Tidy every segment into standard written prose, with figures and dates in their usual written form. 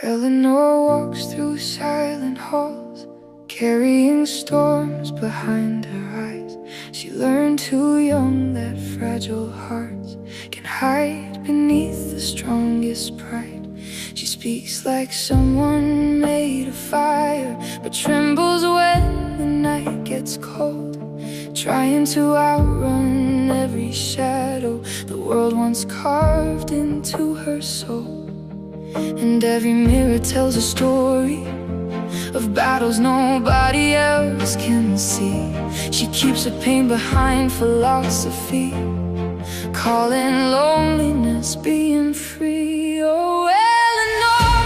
Eleanor walks through silent halls, carrying storms behind her eyes. She learned too young that fragile hearts can hide beneath the strongest pride. She speaks like someone made of fire, but trembles when the night gets cold, trying to outrun every shadow the world once carved into her soul. And every mirror tells a story of battles nobody else can see. She keeps her pain behind philosophy, calling loneliness being free. Oh, Eleanor,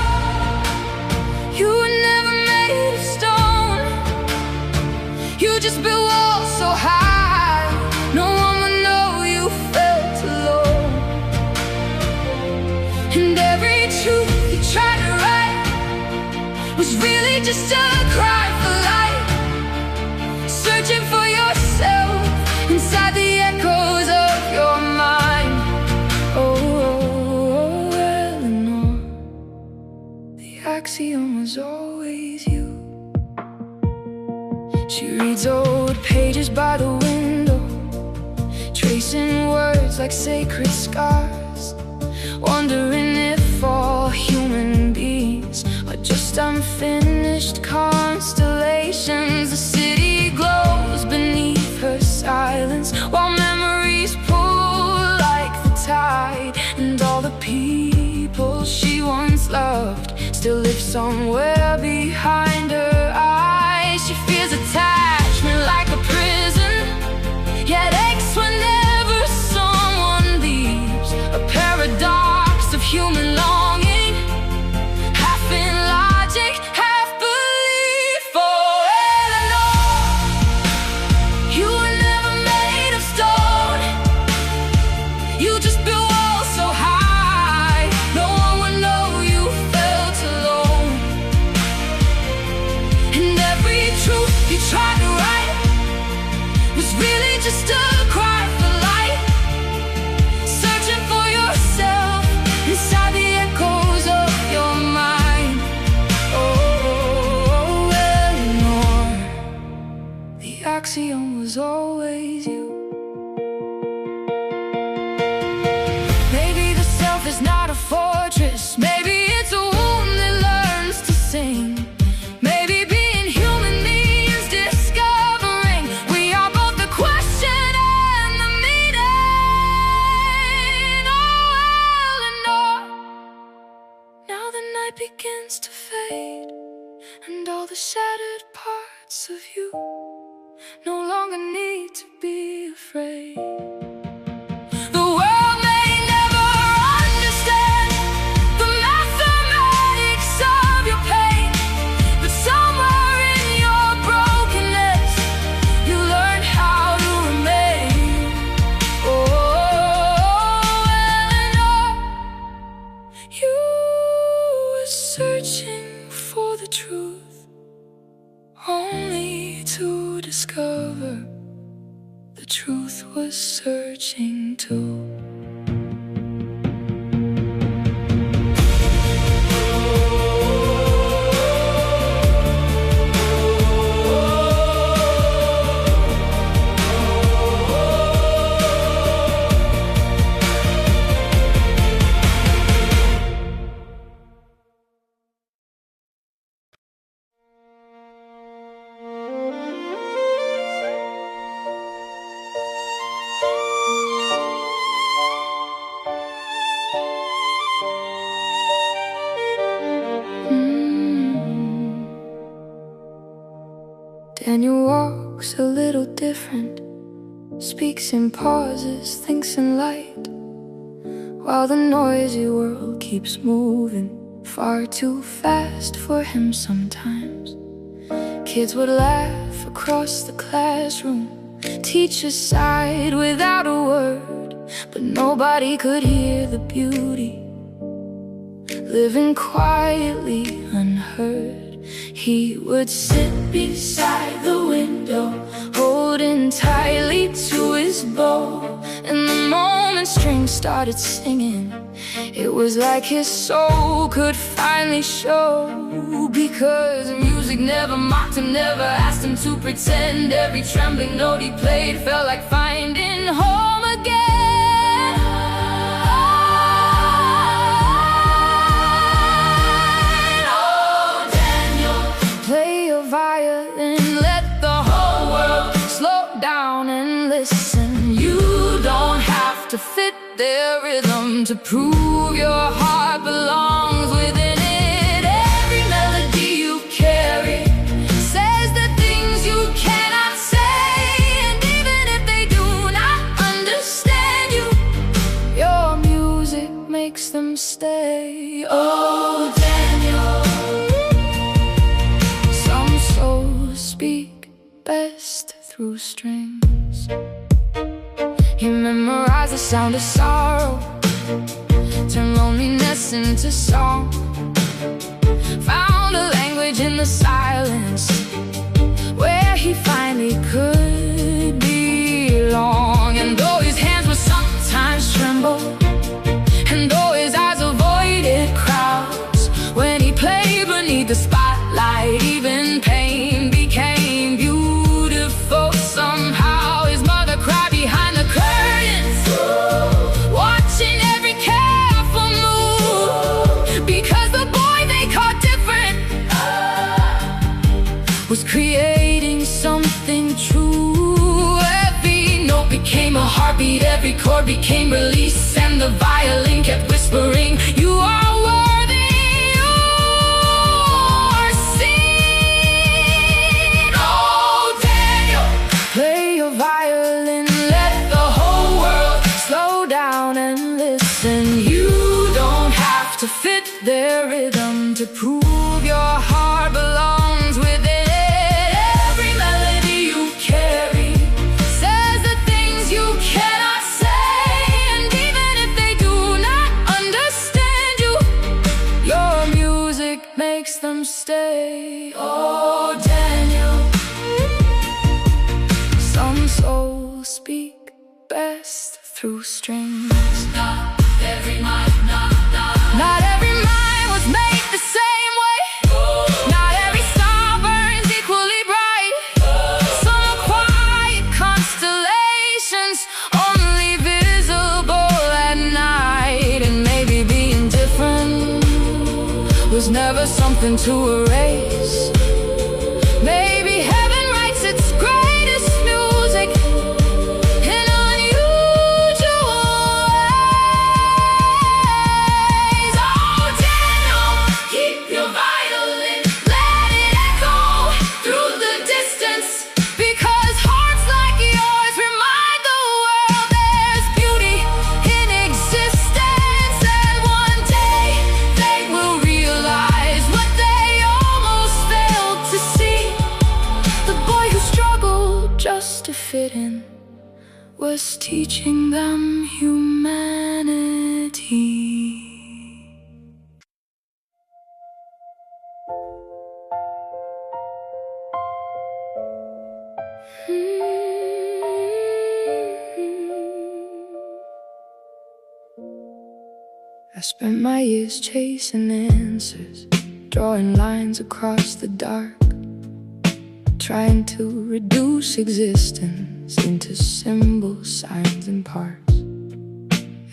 you were never made of stone. You just built walls so high no one would know you felt alone. And every truth you tried to write was really just a cry for light, searching for yourself inside the echoes of your mind. Oh, Eleanor, the axiom was always you. She reads old pages by the window, tracing words like sacred scars, wondering if all human beings are just unfinished constellations. The city glows beneath her silence, while memories pull like the tide. And all the people she once loved still live somewhere behind her eyes. She fears attachment like a prison, yet aches whenever someone leaves. A paradox of human longing, half in logic, half belief. Oh, Eleanor, you were never made of stone. You just built walls so high no one would know you felt alone. And every truth you tried to write was really just a cry for light, searching for yourself inside the echoes of your mind. Oh, Eleanor, the axiom was always you. Maybe the self is not a fortress, maybe it's a wound that learns to sing. Maybe being human means discovering we are both the question and the meaning. Oh, Eleanor, now the night begins to fade, and all the shattered parts of you no longer need to be afraid. The world may never understand the mathematics of your pain, but somewhere in your brokenness you learn how to remain. Oh, Eleanor, you were searching for the truth, only to discover the truth was searching too. Daniel walks a little different, speaks in pauses, thinks in light, while the noisy world keeps moving far too fast for him sometimes. Kids would laugh across the classroom, teachers sighed without a word, but nobody could hear the beauty living quietly unheard. He would sit beside the window, holding tightly to his bow, And the moment strings started singing, it was like his soul could finally show. Because music never mocked him, never asked him to pretend. Every trembling note he played felt like finding home again. Oh, Daniel, play your violin, let the whole world slow down and listen. You don't have to fit their rhythm to prove your heart belongs within it. Every melody you carry says the things you cannot say. And even if they do not understand you, your music makes them stay. Oh, Daniel, some souls speak best through strings. He memorized the sound of sorrow, turned loneliness into song, found a language in the silence where he finally could belong. And though his hands would sometimes tremble, and though his eyes avoided crowds, when he played beneath the spotlight, even pain became beautiful somehow. His mother cried behind the curtains, watching every careful move, because the boy they called different was creating something true. Every note became a heartbeat, every chord became release, and the violin kept whispering, you are worthy, you are seen. Oh, Daniel, play your violin, let the whole world slow down and listen. You don't have to fit their rhythm to prove your heart belongs within it. Every melody you carry says the things you cannot say. And even if they do not understand you, your music makes them stay. Oh, Daniel, some souls speak best through strings. Not every mind, not every mind was made the same way. Not every star burns equally bright. Some are quiet constellations, only visible at night. And maybe being different was never something to erase. Maybe heaven writes its greatest music in unusual ways. Oh, Daniel, keep your violin, let it echo through the distance, because hearts like yours remind the world there's beauty in existence. And one day they will realize what they almost failed to see. The boy who struggled just to fit in was teaching them humanity. I spent my years chasing answers, drawing lines across the dark, trying to reduce existence into symbols, signs, and parts.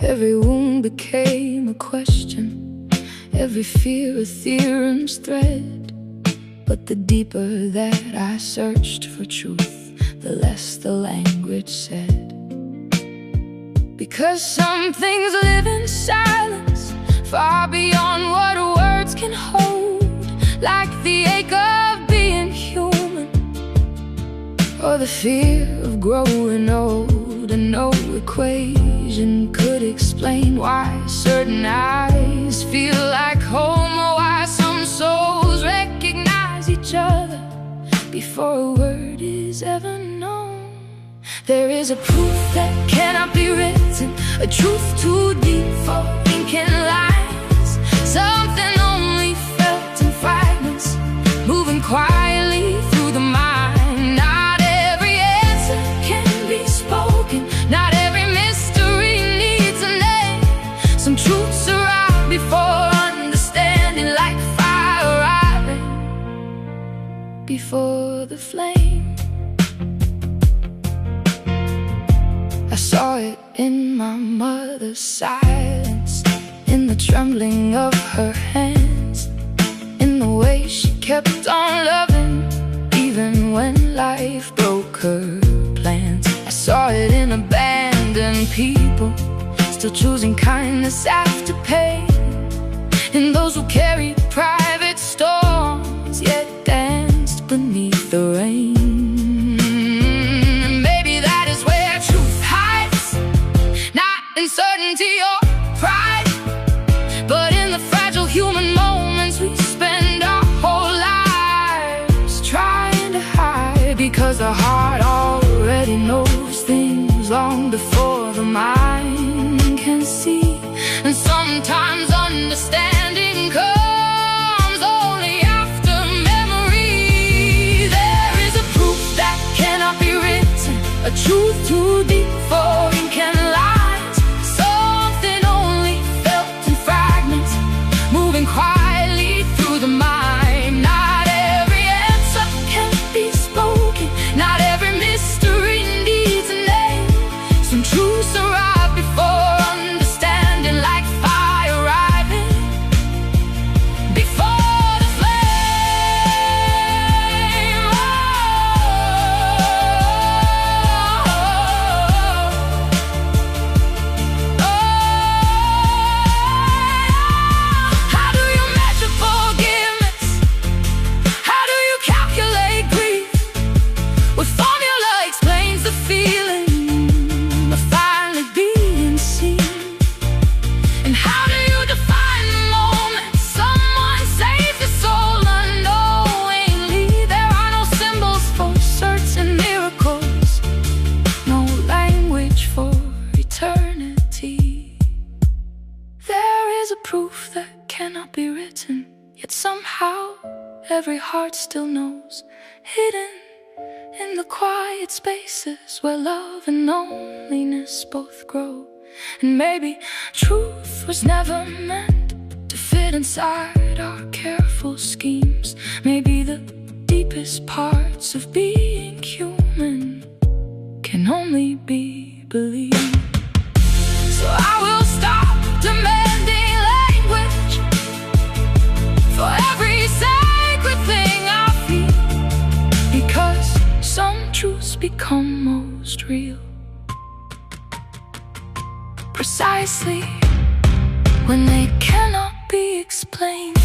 Every wound became a question, every fear a theorem's thread. But the deeper that I searched for truth, the less the language said. Because some things live in silence, far beyond what words can hold, like the ache of being human, or the fear of growing old. And no equation could explain why certain eyes feel like home, or why some souls recognize each other before a word is ever known. There is a proof that cannot be written, a truth too deep for ink and lines, something only felt in fragments, moving quietly through the mind. Not every answer can be spoken, not every mistake Some truths arrive before understanding, like fire arriving before the flame. I saw it in my mother's silence, in the trembling of her hands, in the way she kept on loving even when life broke her plans. I saw it in abandoned people, still choosing kindness after pain, in those who carried private storms yet danced beneath the rain. And maybe that is where truth hides, not in certainty or pride, but in the fragile human moments we spend our whole lives trying to hide. Because the heart already knows things long before the mind can see. And sometimes understanding comes only after memory. There is a proof that cannot be written, a truth too deep for ink and lines, something only felt in fragments, moving quietly through the mind. Not every answer can be spoken, not every mystery needs a name. Some truths arrive before understanding, like fire arriving before the flame. How do you measure forgiveness? How do you calculate grief? What formula explains the feeling of finally being seen? And how do you define the moment someone saves your soul unknowingly? There are no symbols for certain miracles, no language for eternity. There is a proof that cannot be written, yet somehow every heart still knows, hidden in the quiet spaces where love and loneliness both grow. And maybe truth was never meant to fit inside our careful schemes. Maybe the deepest parts of being human can only be believed. So I will stop demanding language for every sacred thing I feel, because some truths become most real precisely when they cannot be explained.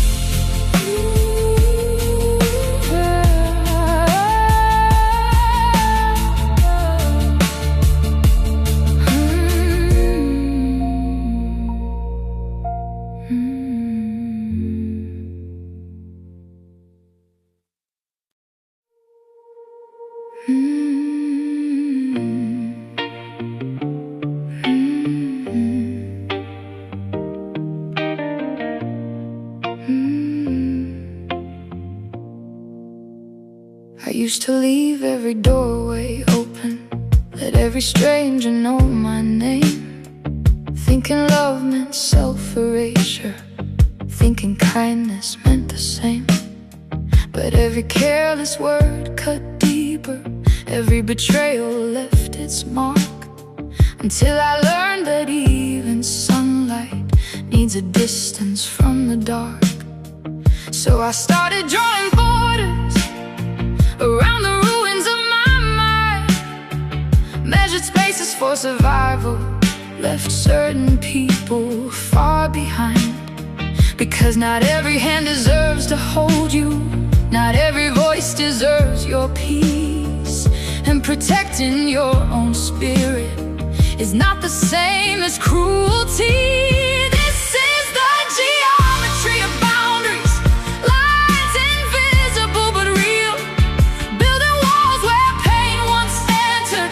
I used to leave every doorway open, let every stranger know my name, thinking love meant self-erasure, thinking kindness meant the same. But every careless word cut deeper, every betrayal left its mark, until I learned that even sunlight needs a distance from the dark. So I started drawing borders around the ruins of my mind, measured spaces for survival, left certain people far behind. Because not every hand deserves to hold you, not every voice deserves your peace. And protecting your own spirit is not the same as cruelty. This is the geometry of boundaries, lines invisible but real, building walls where pain once entered,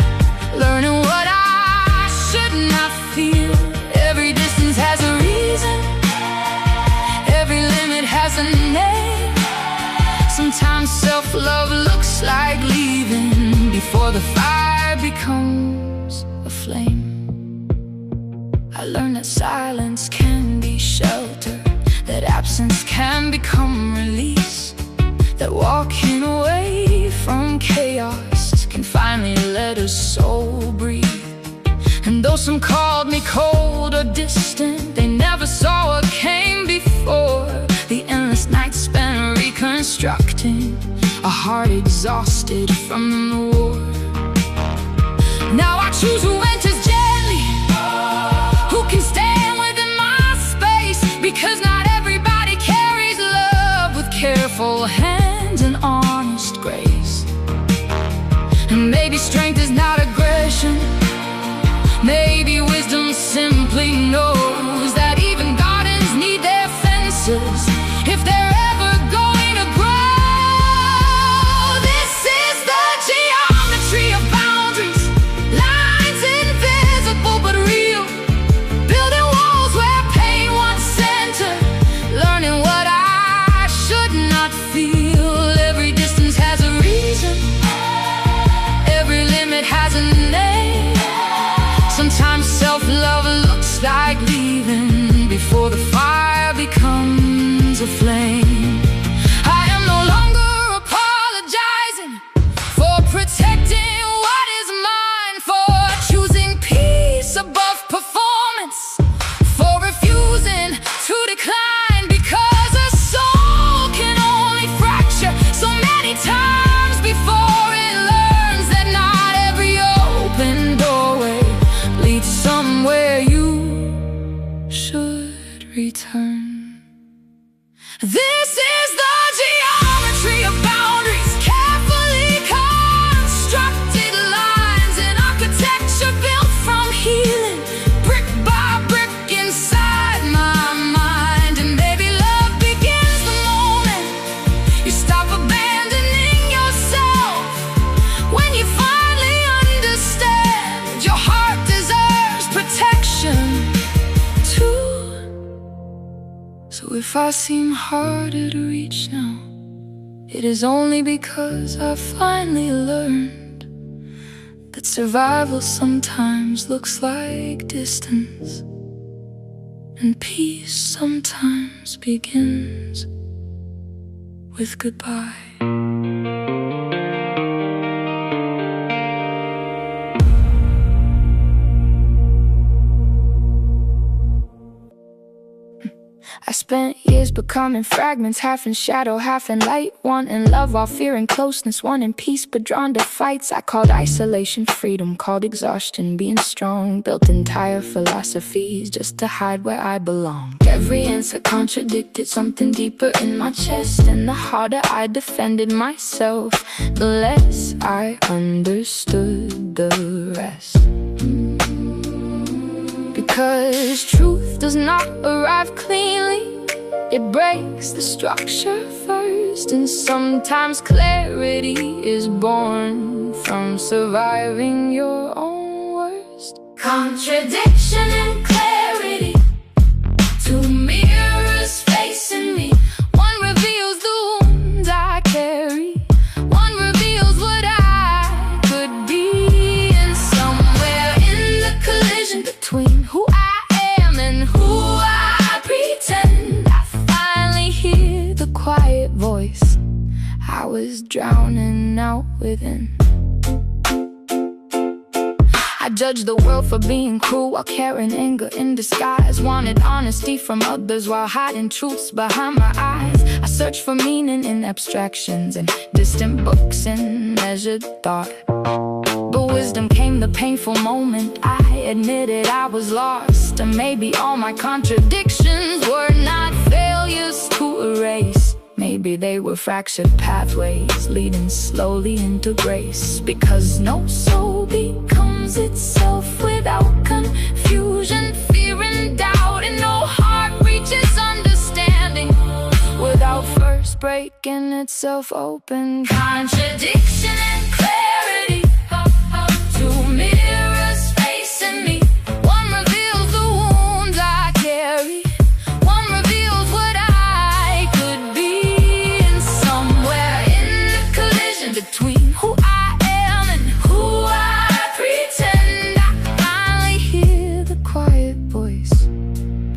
learning what I should not feel. Every distance has a reason, every limit has a name. Sometimes self-love looks like leaving before the fire becomes a flame. I learned that silence can essence can become release, that walking away from chaos can finally let a soul breathe. And though some called me cold or distant, they never saw what came before. The endless nights spent reconstructing a heart exhausted from the war. Now I choose who enters gently, who can stand within my space, because not everybody carries love with careful hands and honest grace. And maybe strength is not aggression, maybe wisdom simply knows that even gardens need their fences if they're ever going to grow. This is the geometry of boundaries, lines invisible but real, building walls where pain once centered, learning what I should not feel. Every distance has a reason, every limit has a name. Sometimes self-love looks like leaving before the fire becomes a flame. I am no longer apologizing for protecting what is mine, for choosing peace above performance, for refusing to decline, because a soul can only fracture so many times before it learns that not every open doorway leads somewhere you should return. This is the geometry of boundaries, carefully constructed lines, an architecture built from healing, brick by brick inside my mind. And maybe love begins the moment you stop abandoning yourself, when you finally understand your heart deserves protection too. So if I seem harder to reach now, it is only because I finally learned that survival sometimes looks like distance, and peace sometimes begins with goodbye. I spent years becoming fragments, half in shadow, half in light, wanting love while fearing closeness, wanting peace but drawn to fights. I called isolation freedom, called exhaustion being strong, built entire philosophies just to hide where I belong. Every answer contradicted something deeper in my chest, and the harder I defended myself, the less I understood the rest. Because truth does not arrive cleanly, it breaks the structure first. And sometimes clarity is born from surviving your own worst. Contradiction and clarity, two mirrors facing me. One reveals the wounds I carry, one reveals what I could be. And somewhere in the collision between who I am and who I pretend, I finally hear the quiet voice I was drowning out within. I judged the world for being cruel while carrying anger in disguise, wanted honesty from others while hiding truths behind my eyes. I searched for meaning in abstractions and distant books and measured thought, but wisdom came the painful moment I admitted I was lost. And maybe all my contradictions were not failures to erase, maybe they were fractured pathways leading slowly into grace. Because no soul becomes itself without confusion, fear and doubt, and no heart reaches understanding without first breaking itself open. Contradiction and clarity, two mirrors facing me. One reveals the wounds I carry, one reveals what I could be. And somewhere in the collision between who I am and who I pretend, I finally hear the quiet voice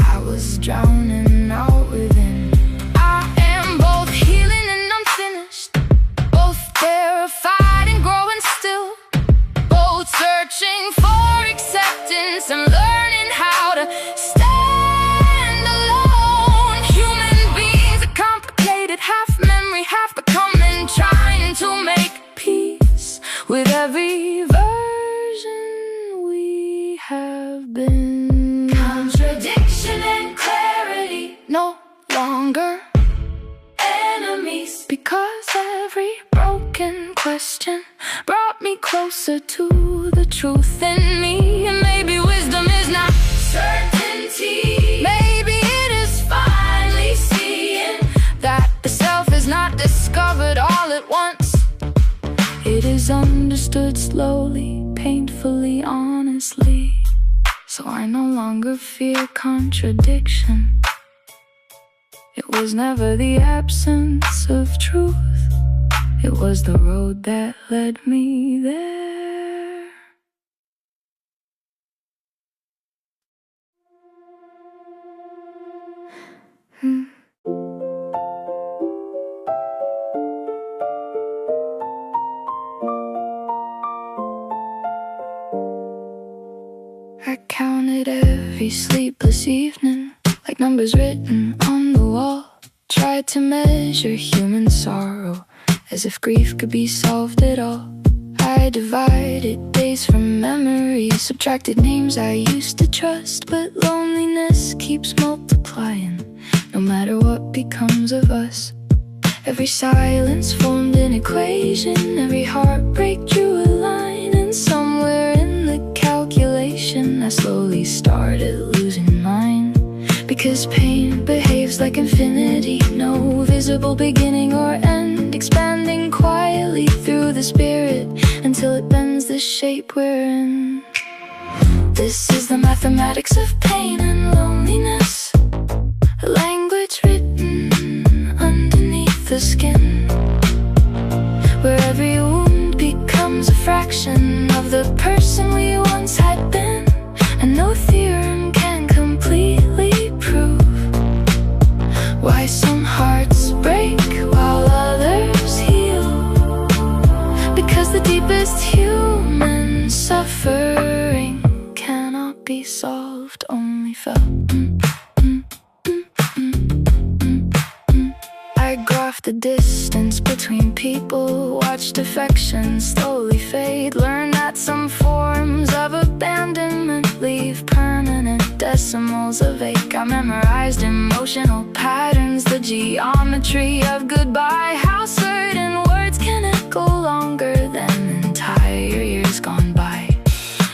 I was drowning out within. every broken question brought me closer to the truth in me. And maybe wisdom is not certainty. Maybe it is finally seeing that the self is not discovered all at once. It is understood slowly, painfully, honestly. So I no longer fear contradiction. It was never the absence of truth. It was the road that led me there. I counted every sleepless evening like numbers written on the wall. Tried to measure human sorrow as if grief could be solved at all. I divided days from memories, subtracted names I used to trust. But loneliness keeps multiplying, no matter what becomes of us. Every silence formed an equation, every heartbreak drew a line. And somewhere in the calculation I slowly started losing mine. Because pain behaves like infinity, no visible beginning or end, expanding quietly through the spirit until it bends the shape we're in. This is the mathematics of pain and loneliness, a language written underneath the skin, where every wound becomes a fraction of the person we once had been. And no theorem can completely prove why some hearts break while others heal. Because the deepest human suffering cannot be solved, only felt. I graphed the distance between people, watched affection slowly fade, learned that some forms of abandonment leave permanent decimals of ache. I memorized emotional patterns, the geometry of goodbye, how certain words can echo longer than entire years gone by.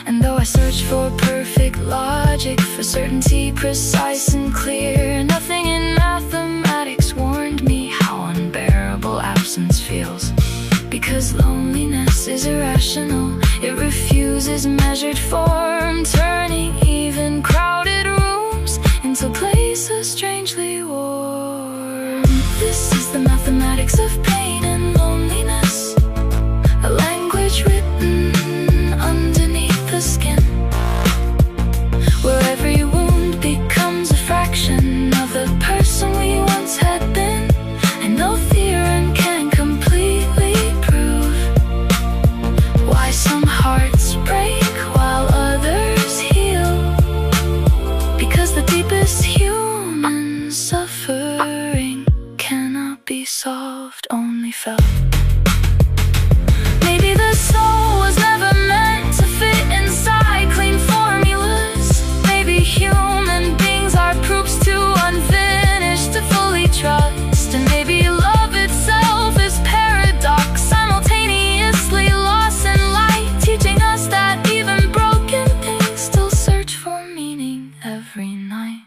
And though I searched for perfect logic, for certainty precise and clear, nothing in mathematics warned me how unbearable absence feels. Because loneliness is irrational, it refuses measured form, turning even crowded rooms into places strangely warm. This is the mathematics of pain and loneliness, a language written underneath the skin, where every wound becomes a fraction of the person we once had been. And no theorem can completely prove why some hearts break while others heal. Because the deepest human suffering cannot be solved, only felt. Maybe the soul was never meant to fit inside clean formulas. Maybe human beings are proofs too unfinished to fully trust. And maybe love itself is paradox, simultaneously loss and light, teaching us that even broken things still search for meaning every night.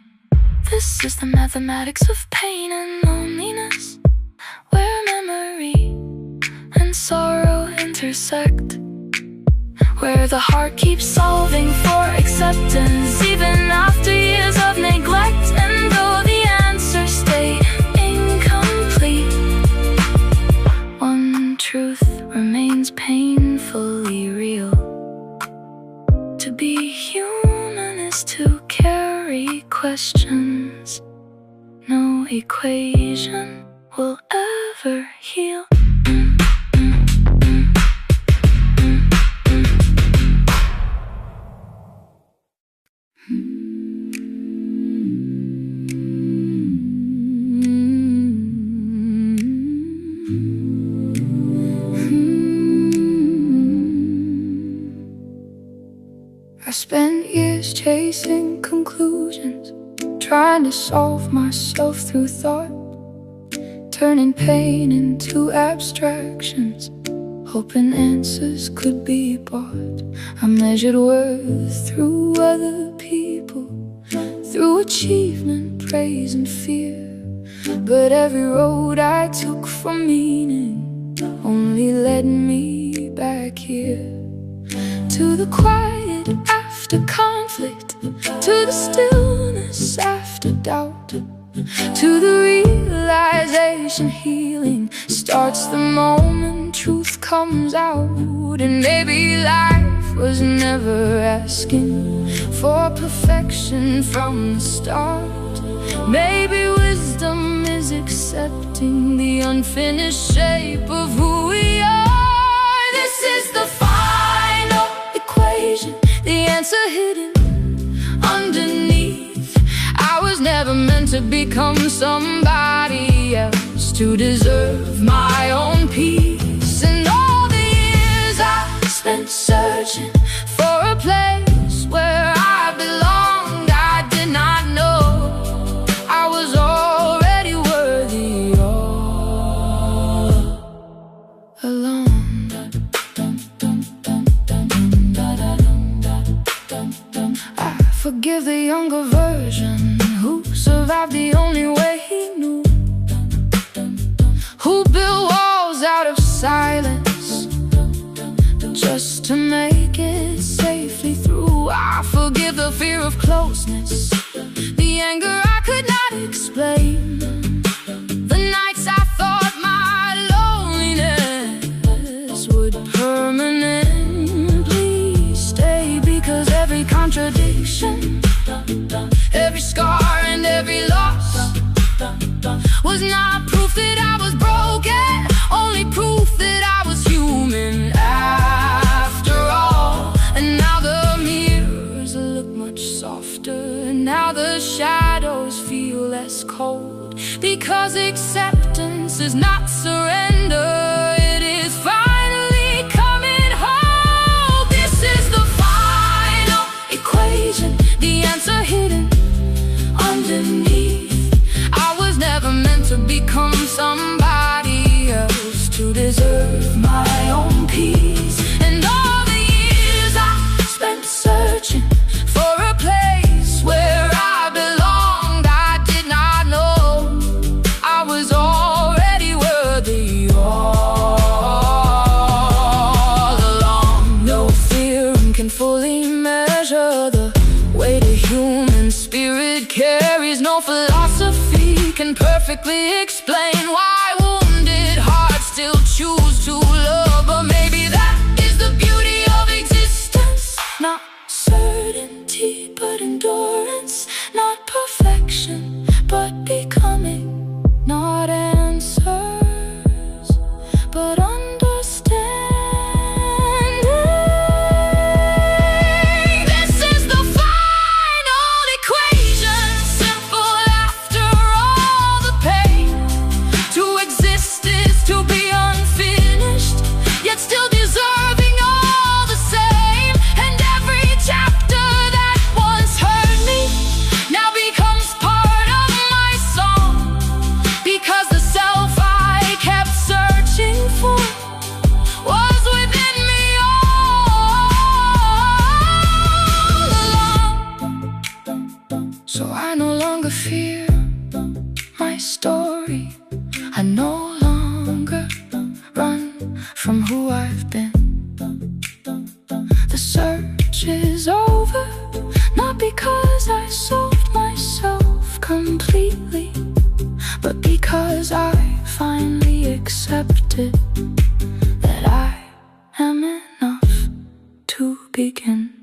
This is the mathematics of pain and loneliness, where memory and sorrow intersect, where the heart keeps solving for acceptance even after years of neglect. And though the answers stay incomplete, one truth remains painfully real. To be human is to carry questions no equation will ever heal. I spent years chasing conclusions, trying to solve myself through thought, turning pain into abstractions, hoping answers could be bought. I measured worth through other people, through achievement, praise, and fear. But every road I took for meaning only led me back here, to the quiet after conflict, to the stillness after doubt, to the realization healing starts the moment truth comes out. And maybe life was never asking for perfection from the start. Maybe wisdom is accepting the unfinished shape of who we are. This is the final equation, the answer hidden underneath. I was never meant to become somebody else to deserve my own peace. And all the years I spent searching for a place where I belonged, I did not know I was already worthy all along. I forgive the younger version who survived the only way he knew, who built walls out of silence just to make it safely through. I forgive the fear of closeness, the anger I could not explain, the nights I thought my loneliness would permanently stay. Because every contradiction, every scar and every loss was not proof that I was broken, only proof that I was human after all. And now the mirrors look much softer, and now the shadows feel less cold, because acceptance is not surrender, it is finally coming home. This is the final equation, the answer hidden underneath. I was never meant to become somebody else to deserve my own peace. And all the years I spent searching for a place where I belonged, I did not know I was already worthy all along. No fear can fully measure the weight a human spirit carries. No philosophy can perfectly explain why wounded hearts still choose to love. But maybe that is the beauty of existence, not certainty but endurance, not perfection but becoming, not answers but understanding. This is the final equation, simple after all the pain. To exist is to be unfinished, yet still deserving all the same. And every chapter that once hurt me now becomes part of my song, because the self I kept searching for was within me all along. So I no longer fear my story, I no longer run from who I've been. The search is over, not because I solved myself completely, but because I finally accepted that I am enough to begin.